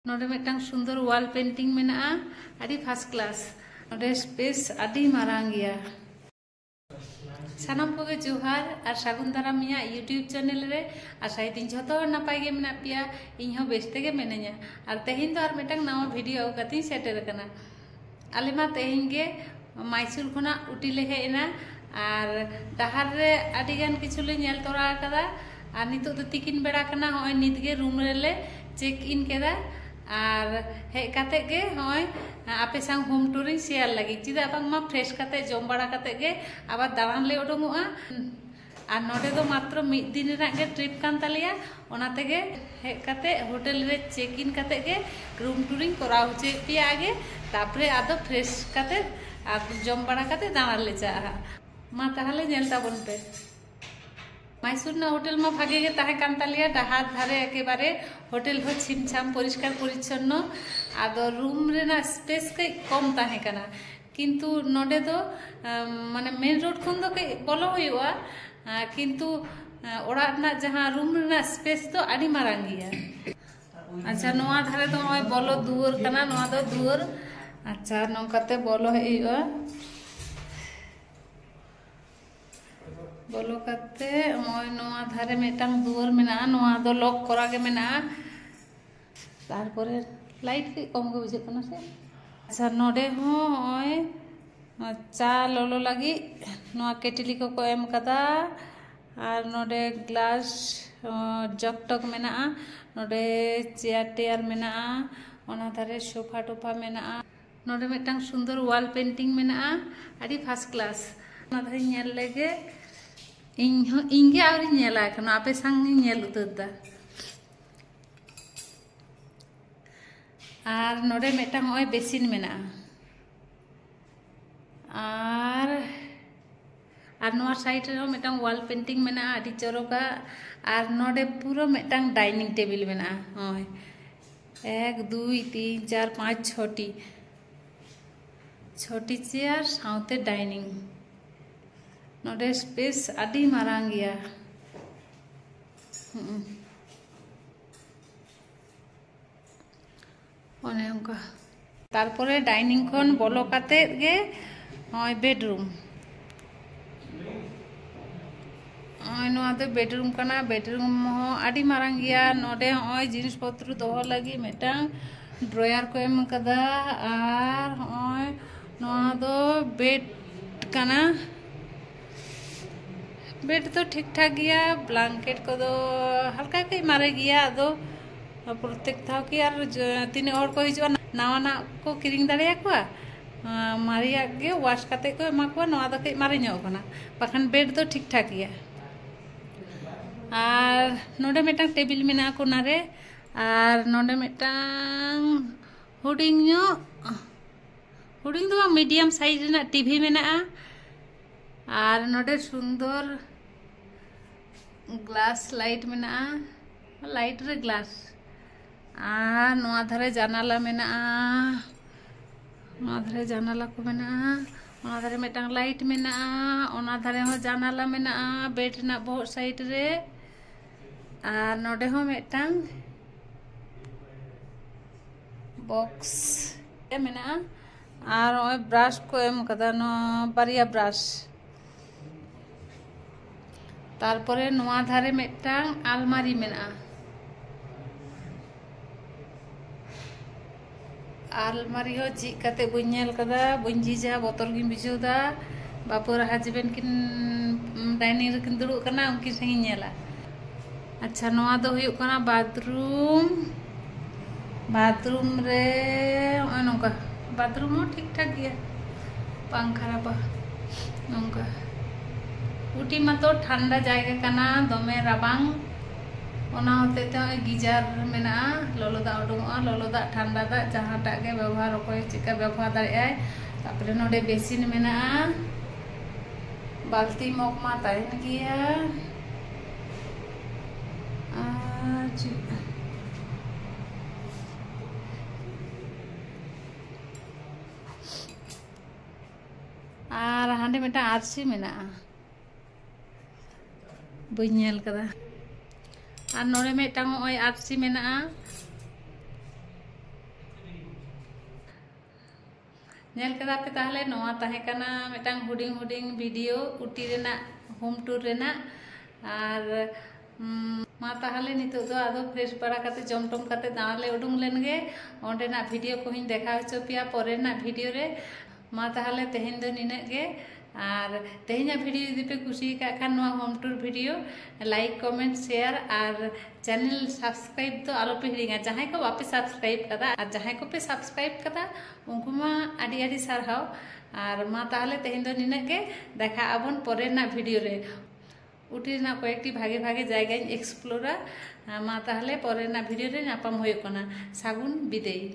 नोडे मिटटांग सुंदर वाल पेंटिंग मेना आदि फर्स्ट क्लास नोडे स्पेस आदि मारांग गया सानाम को जोहार और सागुन दाराम मिया यूट्यूब चैनल रे आशा दिन झतो नपाय गे मेना पिया इन हो बेस्ते गे मेने냐 और तेहिन तो और मिटटांग नवा वीडियो गति सेटर कना आले मा तेहिन गे मैसूर खना उटी ले हेना और डहार रे आदि गान किछुले नेल तोरा कदा और नितो तो तिकिन बेड़ा कना होय नित गे रूम रे ले चेक इन केदा और हेज काते गे होय आपे संग होम टूरिंग शेयर लगी चिदा बांगमा फ्रेश काते जम बड़ा काते गे आबार दालान ले उडुंगोआ और नोडे दो मात्र मिद दिन रनाग गे ट्रिप कान तालिया ओनाते गे हेज काते होटल रे चेक इन काते गे रूम टूरिंग कराव होचे पिया गे तापरे आदो फ्रेश काते और जम बड़ा काते दालान ले चा मा ताहले नेल ताबन पे मैसूर ना होटेल में भागे गे ताहे कान तालिया डहार धारे एकेबारे होटेल हो छिमछाम परिष्कार परिच्छन्न आदो रूम रे ना स्पेस कई कम ताहे कना किंतु नोडे दो माने मेन रोड खन दो कई बोलो हुआ किंतु ओड़ा ना जहां रूम रे ना स्पेस तो आडी मारांग गिया अच्छा नोआ धारे दो ओय बोलो दुवर कना नोआ दो दुवर अच्छा नोकाते बोलो हेइवा बोलो करते मोय नोआ धारे मेटांग दुवर मेना नोआ दो लॉक करा गे मेना तारपरे लाइट के कम गे बुझे कना से अच्छा नोडे हो ओय चा लोलो लगी नोआ केटली को एम कदा और नोडे ग्लास जग टक मेना नोडे चेयर टेयर मेना ओना धारे सोफा टोफा मेना नोडे मेटांग सुंदर वाल पेंटिंग मेना आदि फर्स्ट क्लास ओना धारे नेल लेगे इंगे आवरी नेला कना आपे संग नेल उतरदा और नोडे मेटांग ओय बेसिन मेना और नोआ साइड रे मेटांग वाल पेंटिंग मेना आदि चरोका और नोडे पूरा मेटांग डाइनिंग टेबिल मेना ओय 1 2 3 4 5 छोटी चेयर साउते डाइनिंग नोडे स्पेस आदि मारांग गया ओने उनका तारपरे डाइनिंग खन बोलो काते गे ओय बेडरूम ओय नोआ दो बेडरूम कना बेडरूम हो आदि मारांग गया नोडे ओय जिनिस पत्र दोहो लगी मेटांग ड्रॉयर को एम कदा और ओय नोआ दो बेड कना बेड तो ठीक ठाक गया ब्लैंकेट को दो हल्का कई मारे गया दो प्रत्येक था कि यार तीन और को हिजुआ नावा ना को किरिंग दाड़िया को मारिया गे वाश काते को एमा को नवा दो कई मारे ᱧᱚᱜ कना बाखान बेड तो ठीक ठाक गया और नोडे मेटांग टेबिल मेना कोना रे और नोडे मेटांग हुडिंग दो मीडियम साइज ना टीवी मेना और नोडे सुंदर ग्लास लाइट मेना लाइट रे ग्लास और नोआ धारे जानाला मेना नोआ धारे जानाला को मेना ओना धारे मेटांग लाइट मेना ओना धारे हो जानाला मेना बेड ना बहुत साइड रे और नोडे हो मेटांग बॉक्स मेना और ओय ब्रश को एम कदा नो बारिया ब्रश तारपरे नोआ धारे मेटांग आलमारी मेना आलमारी हो जी काते बुñ नेल कदा बुñ जीजा बोतल गिन बिजोदा बापुर हस्बैंड किन डाइनिंग रे किन दुड़ु कना उनकी संगी नेला अच्छा नोआ दो हुयु कना बाथरूम रे ओय नोका बाथरूम हो ठीक ठाक गया पंखा बा नोका उटी मतो ठंडा जायगा कना दमे राबांग ओना होते ते गीजर मेना लोलो दा उडुंगआ लोलो दा ठंडा दा जहां टा गे व्यवहार ओकोय चिका व्यवहार दाय तापरे नोडे बेसिन मेना बाल्टी मग मा ताहेन गिया और हांडे मेटा आरसी मेना बुñ नेल कदा और नोडे मेटांग ओय आरसी मेना नेल कदा पे ताहले नोआ ताहे कना मिटांग हुडिंग हुडिंग वीडियो उटी रेना होम टूर रेना और मा ताहले नितो दो आदो फ्रेश बड़ा करते जम टम करते दाले उडुंग लेनगे ओंडेना वीडियो को हिं देखा हचो पिया परेना वीडियो रे मा ताहले तेहेन दो निने गे और तेहेना वीडियो यदि पे खुशी का खान नोआ home tour video like comment share और चैनल सब्सक्राइब तो आलो पे हिड़िंगा जहां को वापे सब्सक्राइब कदा और जहां को पे सब्सक्राइब कदा उनको मा आडी आडी सारहाव और मा ताहले तेहेन दो निने गे देखा आबन परेना वीडियो रे उटी ना कयेकटी भागे भागे जायगा एक्सप्लोरा मा ताहले परेना वीडियो रे नापाम होय कना सागुन बिदेई।